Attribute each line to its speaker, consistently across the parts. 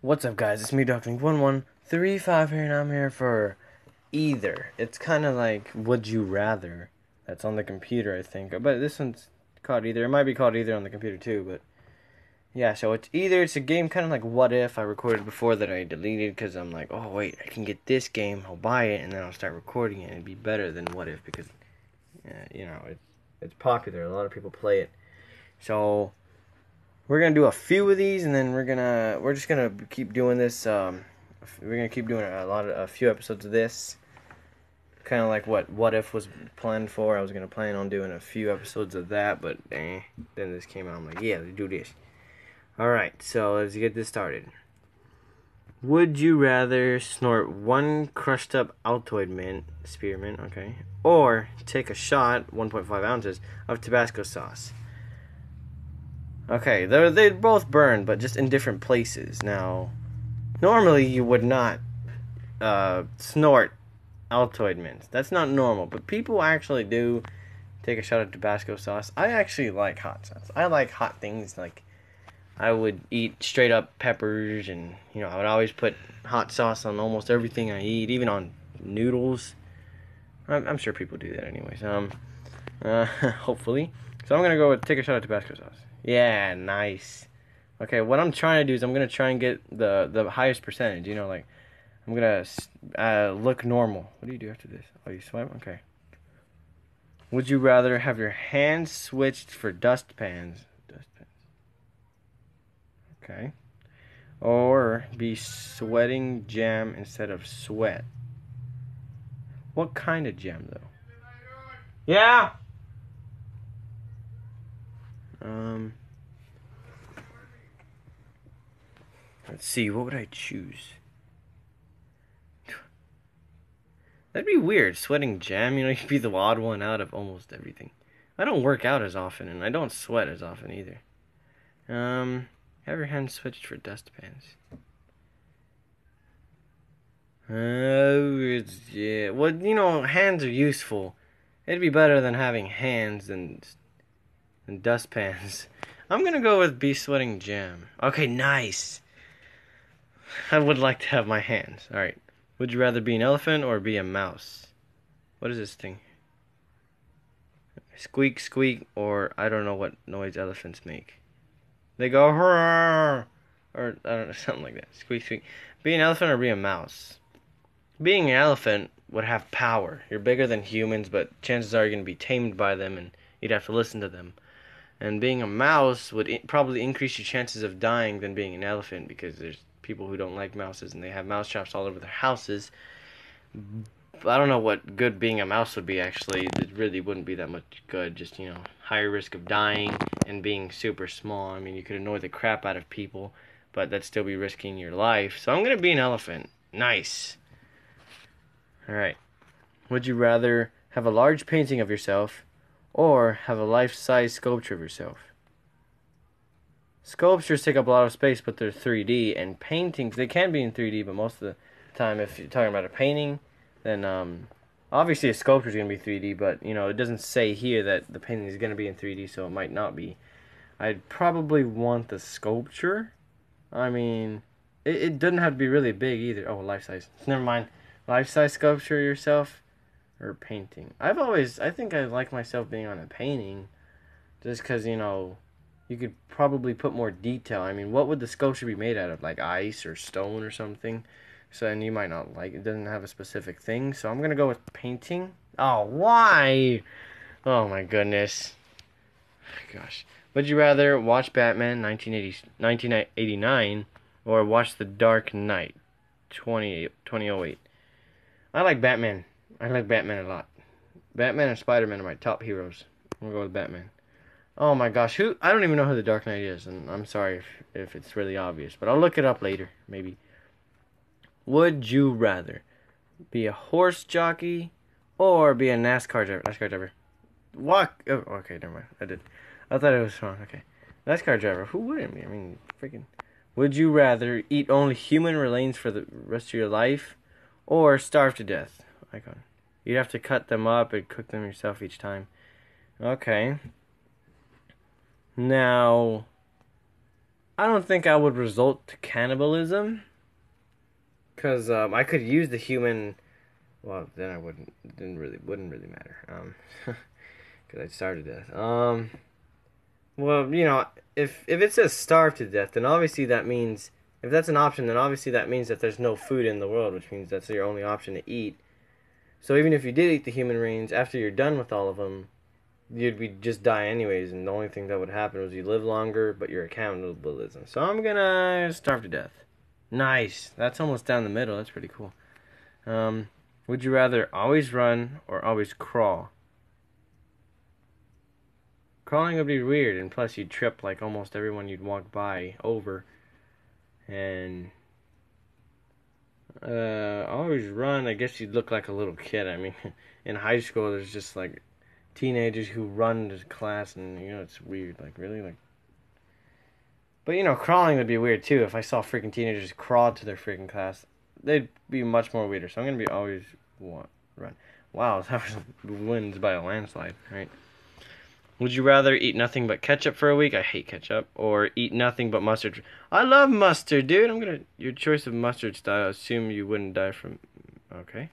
Speaker 1: What's up, guys? It's me, Dr. 1135 here, and I'm here for either. It's kind of like Would You Rather. That's on the computer, I think. But this one's called Either. It might be called Either on the computer, too. But yeah, so it's either. It's a game kind of like What If. I recorded before that I deleted because I'm like, oh, wait, I can get this game. I'll buy it, and then I'll start recording it. It'd be better than What If because, it's popular. A lot of people play it. So we're gonna do a few of these, and then we're just gonna keep doing this. We're gonna keep doing a few episodes of this, kind of like what if was planned for. I was gonna plan on doing a few episodes of that, but then this came out. I'm like, yeah, let's do this. All right, so let's get this started. Would you rather snort one crushed up Altoid spearmint, okay, or take a shot, 1.5 ounces, of Tabasco sauce? Okay, they both burn, but just in different places. Now, normally you would not snort Altoid mints. That's not normal, but people actually do take a shot of Tabasco sauce. I actually like hot sauce. I like hot things. Like, I would eat straight up peppers, and I would always put hot sauce on almost everything I eat, even on noodles. I'm sure people do that anyways. Hopefully. So I'm gonna go with take a shot of Tabasco sauce. Yeah, nice. Okay, what I'm trying to do is I'm gonna try and get the highest percentage. Like I'm gonna look normal. What do you do after this? Oh, you swipe? Okay. Would you rather have your hands switched for dustpans? Okay. Or be sweating jam instead of sweat? What kind of jam though? Yeah. Let's see, what would I choose? That'd be weird, sweating jam, you'd be the odd one out of almost everything. I don't work out as often, and I don't sweat as often either. Have your hands switched for dustpans. Yeah. Well, hands are useful. It'd be better than having hands than dustpans. I'm gonna go with be sweating jam. Okay, nice. I would like to have my hands. Alright. Would you rather be an elephant or be a mouse? What is this thing? Squeak, squeak, or I don't know what noise elephants make. They go, "Hurrah!" Or I don't know, something like that. Squeak, squeak. Be an elephant or be a mouse? Being an elephant would have power. You're bigger than humans, but chances are you're going to be tamed by them and you'd have to listen to them. And being a mouse would probably increase your chances of dying than being an elephant because there's people who don't like mouses and they have mouse traps all over their houses. I don't know what good being a mouse would be, actually. It really wouldn't be that much good. Just, higher risk of dying and being super small. I mean, you could annoy the crap out of people, but that'd still be risking your life. So I'm going to be an elephant. Nice. Alright. Would you rather have a large painting of yourself or have a life-size sculpture of yourself? Sculptures take up a lot of space, but they're 3D, and paintings, they can be in 3D, but most of the time, if you're talking about a painting, then obviously a sculpture is going to be 3D, but it doesn't say here that the painting is going to be in 3D, so it might not be. I'd probably want the sculpture. I mean, it doesn't have to be really big either. Oh, life-size. Never mind. Life-size sculpture yourself or painting? I think I like myself being on a painting just because, you could probably put more detail. I mean, what would the sculpture be made out of? Like ice or stone or something? So, and you might not like it. It doesn't have a specific thing. So I'm going to go with painting. Oh, why? Oh, my goodness. Gosh. Would you rather watch Batman 1989 or watch The Dark Knight 2008? I like Batman. I like Batman a lot. Batman and Spider-Man are my top heroes. I'm going to go with Batman. Oh my gosh, I don't even know who the Dark Knight is, and I'm sorry if it's really obvious, but I'll look it up later, maybe. Would you rather be a horse jockey or be a NASCAR driver? What? Oh, okay, never mind. I thought it was wrong. Okay. NASCAR driver. Who wouldn't be? I mean, freaking. Would you rather eat only human remains for the rest of your life or starve to death? Icon. You'd have to cut them up and cook them yourself each time. Okay. Now, I don't think I would resort to cannibalism, because I could use the human. Well, then I wouldn't really matter. Because I'd starve to death. Well, if it says starve to death, then obviously that means if that's an option, then obviously that means that there's no food in the world, which means that's your only option to eat. So even if you did eat the human remains, after you're done with all of them, you'd be just die anyways, and the only thing that would happen was you live longer, but your cannibalism. So I'm gonna starve to death. Nice. That's almost down the middle. That's pretty cool. Um, would you rather always run or always crawl? Crawling would be weird, and plus you'd trip like almost everyone you'd walk by over. And always run. I guess you'd look like a little kid. I mean, in high school, there's just like teenagers who run to class, and it's weird. Like really, like. But crawling would be weird too. If I saw freaking teenagers crawl to their freaking class, they'd be much more weirder. So I'm gonna be always run. Wow, that wins by a landslide, right? Would you rather eat nothing but ketchup for a week? I hate ketchup. Or eat nothing but mustard? I love mustard, dude. Your choice of mustard style. Assume you wouldn't die from. Okay,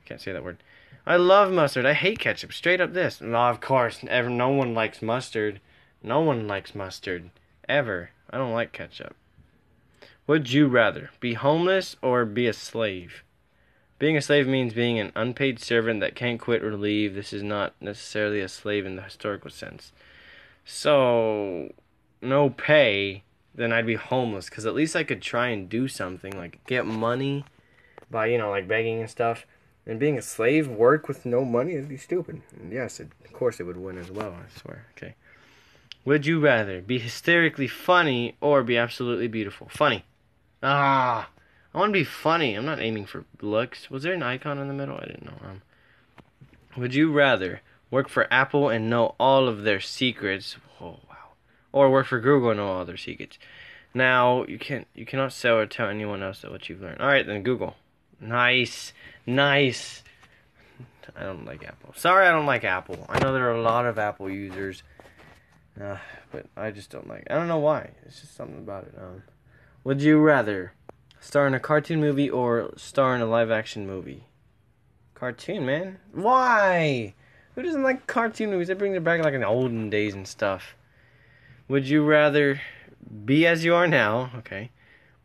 Speaker 1: can't say that word. I love mustard. I hate ketchup. Straight up this. No, of course. No one likes mustard. No one likes mustard. Ever. I don't like ketchup. Would you rather be homeless or be a slave? Being a slave means being an unpaid servant that can't quit or leave. This is not necessarily a slave in the historical sense. So, no pay, then I'd be homeless, because at least I could try and do something, like get money by, like begging and stuff. And being a slave, work with no money, it'd be stupid. And yes, of course it would win as well, I swear. Okay. Would you rather be hysterically funny or be absolutely beautiful? Funny. Ah, I want to be funny. I'm not aiming for looks. Was there an icon in the middle? I didn't know. Would you rather work for Apple and know all of their secrets? Oh wow. Or work for Google and know all their secrets? Now you cannot sell or tell anyone else what you've learned. All right, then Google. Nice, nice. I don't like Apple. Sorry, I don't like Apple. I know there are a lot of Apple users, but I just don't like it. I don't know why. It's just something about it. Would you rather star in a cartoon movie or star in a live-action movie? Cartoon, man. Why? Who doesn't like cartoon movies? They bring it back like in the olden days and stuff. Would you rather be as you are now, okay,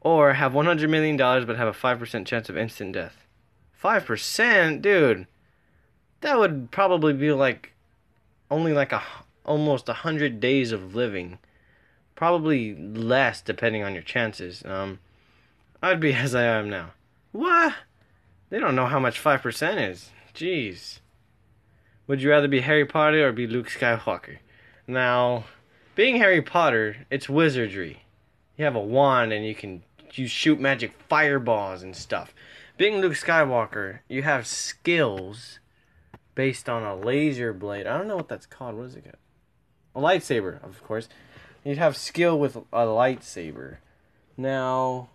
Speaker 1: or have $100 million but have a 5% chance of instant death? 5%? Dude. That would probably be like only like almost 100 days of living. Probably less depending on your chances. I'd be as I am now. What? They don't know how much 5% is. Jeez. Would you rather be Harry Potter or be Luke Skywalker? Now, being Harry Potter, it's wizardry. You have a wand and you shoot magic fireballs and stuff. Being Luke Skywalker, you have skills based on a laser blade. I don't know what that's called. What is it called? A lightsaber, of course. You'd have skill with a lightsaber. Now,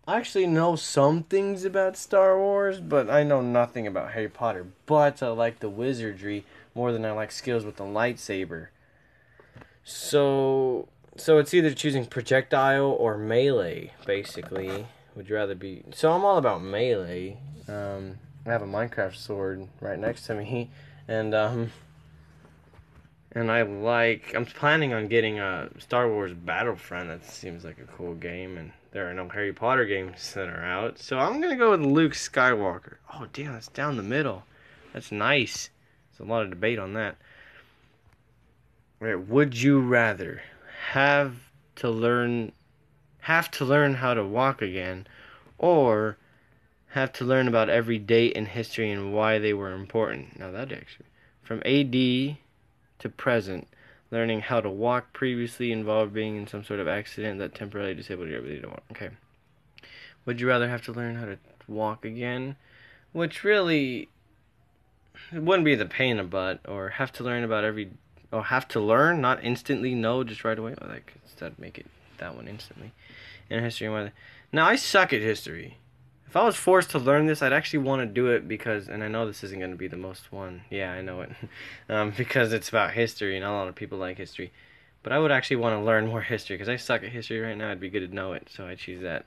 Speaker 1: I actually know some things about Star Wars, but I know nothing about Harry Potter. But I like the wizardry more than I like skills with the lightsaber. So it's either choosing projectile or melee, basically. Would you rather be... So I'm all about melee. I have a Minecraft sword right next to me, and I'm planning on getting a Star Wars Battlefront. That seems like a cool game, and there are no Harry Potter games that are out, so I'm gonna go with Luke Skywalker. Oh damn, that's down the middle. That's nice. There's a lot of debate on that. Right, would you rather have to learn how to walk again, or have to learn about every date in history and why they were important? Now that actually, from AD to present, learning how to walk previously involved being in some sort of accident that temporarily disabled your ability to walk. Okay. Would you rather have to learn how to walk again, which really it wouldn't be the pain in the butt, or have to learn about have to learn, not instantly know, just right away. Like instead, make it that one instantly. In history, now I suck at history. If I was forced to learn this, I'd actually want to do it because, and I know this isn't going to be the most one. Yeah, I know it. Because it's about history, and not a lot of people like history. But I would actually want to learn more history because I suck at history right now. It'd be good to know it, so I choose that.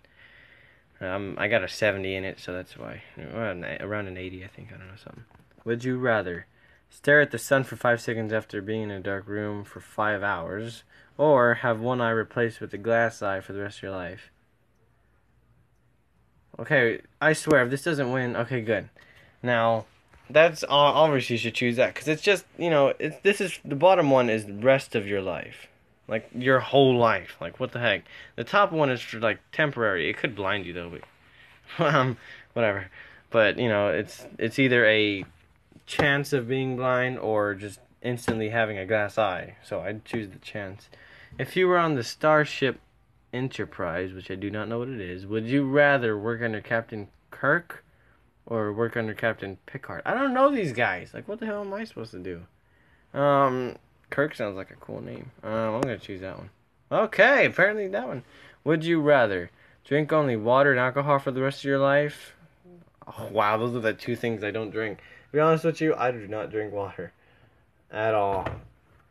Speaker 1: I got a 70 in it, so that's why. Around an 80, I think. I don't know, something. Would you rather stare at the sun for 5 seconds after being in a dark room for 5 hours, or have one eye replaced with a glass eye for the rest of your life? Okay, I swear, if this doesn't win, okay, good. Now, that's obviously you should choose that because it's just this is the bottom one is the rest of your life, like your whole life. Like what the heck? The top one is for like temporary. It could blind you though, but whatever. But it's either a chance of being blind or just instantly having a glass eye. So I'd choose the chance. If you were on the Starship Enterprise, which I do not know what it is, would you rather work under Captain Kirk or work under Captain Picard? I don't know these guys. Like, what the hell am I supposed to do? Kirk sounds like a cool name. I'm gonna choose that one. Okay, apparently that one. Would you rather drink only water and alcohol for the rest of your life? Oh, wow, those are the two things I don't drink. To be honest with you, I do not drink water at all.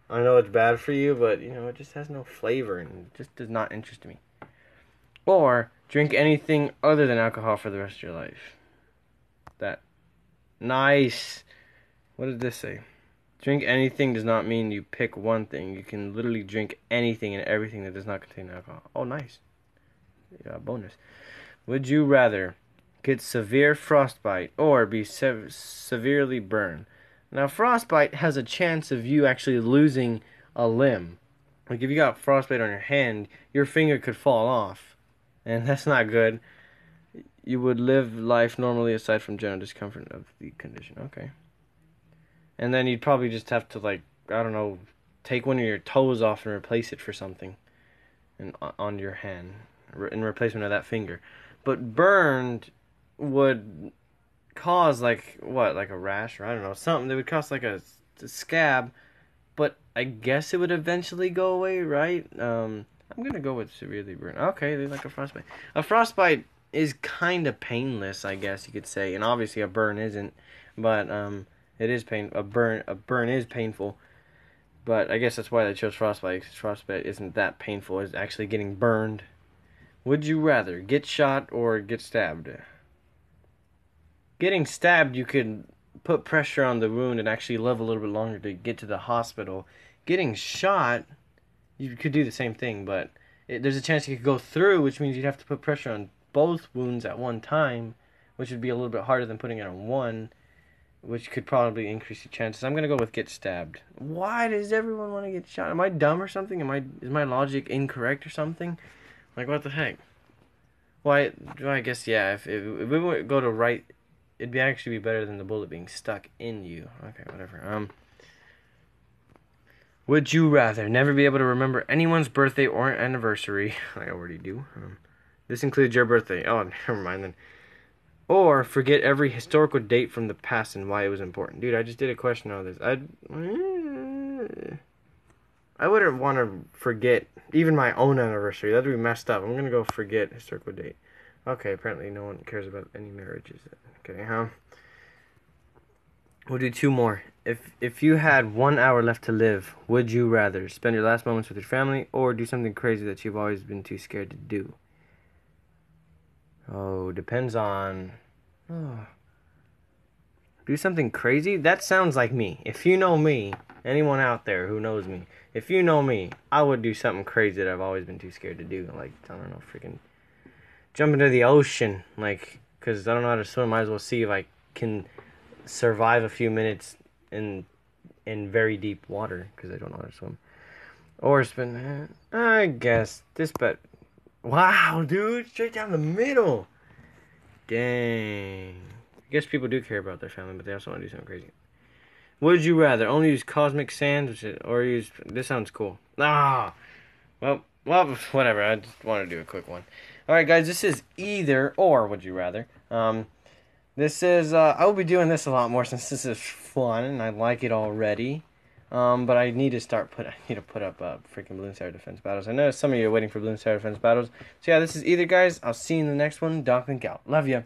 Speaker 1: I know it's bad for you, but it just has no flavor and it just does not interest me. Or drink anything other than alcohol for the rest of your life. That. Nice. What did this say? Drink anything does not mean you pick one thing. You can literally drink anything and everything that does not contain alcohol. Oh, nice. Yeah, bonus. Would you rather get severe frostbite or be severely burned? Now, frostbite has a chance of you actually losing a limb. Like, if you got frostbite on your hand, your finger could fall off. And that's not good. You would live life normally aside from general discomfort of the condition. Okay. And then you'd probably just have to, like, I don't know, take one of your toes off and replace it for something on your hand in replacement of that finger. But burned would cause, like, what, like a rash or I don't know, something that would cause, like, a scab. But I guess it would eventually go away, right? I'm going to go with severely burned. Okay, they like a frostbite. A frostbite is kind of painless, I guess you could say. And obviously a burn isn't. But, it is pain. A burn is painful, but I guess that's why they chose frostbite. Because frostbite isn't that painful. It's actually getting burned. Would you rather get shot or get stabbed? Getting stabbed, you could put pressure on the wound and actually live a little bit longer to get to the hospital. Getting shot, you could do the same thing, but there's a chance you could go through, which means you'd have to put pressure on both wounds at one time, which would be a little bit harder than putting it on one, which could probably increase your chances. I'm going to go with get stabbed. Why does everyone want to get shot? Am I dumb or something? Is my logic incorrect or something? Like, what the heck? Why? Well, I guess, yeah, if we would go to right, it'd actually be better than the bullet being stuck in you. Okay, whatever. Would you rather never be able to remember anyone's birthday or anniversary? I already do. This includes your birthday. Oh, never mind then. Or forget every historical date from the past and why it was important. Dude, I just did a question on this. I wouldn't want to forget even my own anniversary. That'd be messed up. I'm going to go forget historical date. Okay, apparently no one cares about any marriages. Okay, We'll do two more. If you had 1 hour left to live, would you rather spend your last moments with your family or do something crazy that you've always been too scared to do? Oh, depends on... Oh. Do something crazy? That sounds like me. If you know me, anyone out there who knows me, if you know me, I would do something crazy that I've always been too scared to do. Like, I don't know, freaking jump into the ocean. Like, because I don't know how to swim. Might as well see if I can survive a few minutes in very deep water, because I don't know how to swim. Or spend... I guess this bet... Wow, dude, straight down the middle. Dang. I guess people do care about their family, but they also want to do something crazy. Would you rather only use cosmic sands or use... This sounds cool. Ah! Well, whatever. I just want to do a quick one. Alright, guys, this is either or, would you rather. This is... I will be doing this a lot more since this is fun, and I like it already. But I need to put up freaking Balloon Tower Defense battles. I know some of you are waiting for Balloon Tower Defense battles. So yeah, this is either, guys. I'll see you in the next one. Doc Link out. Love ya.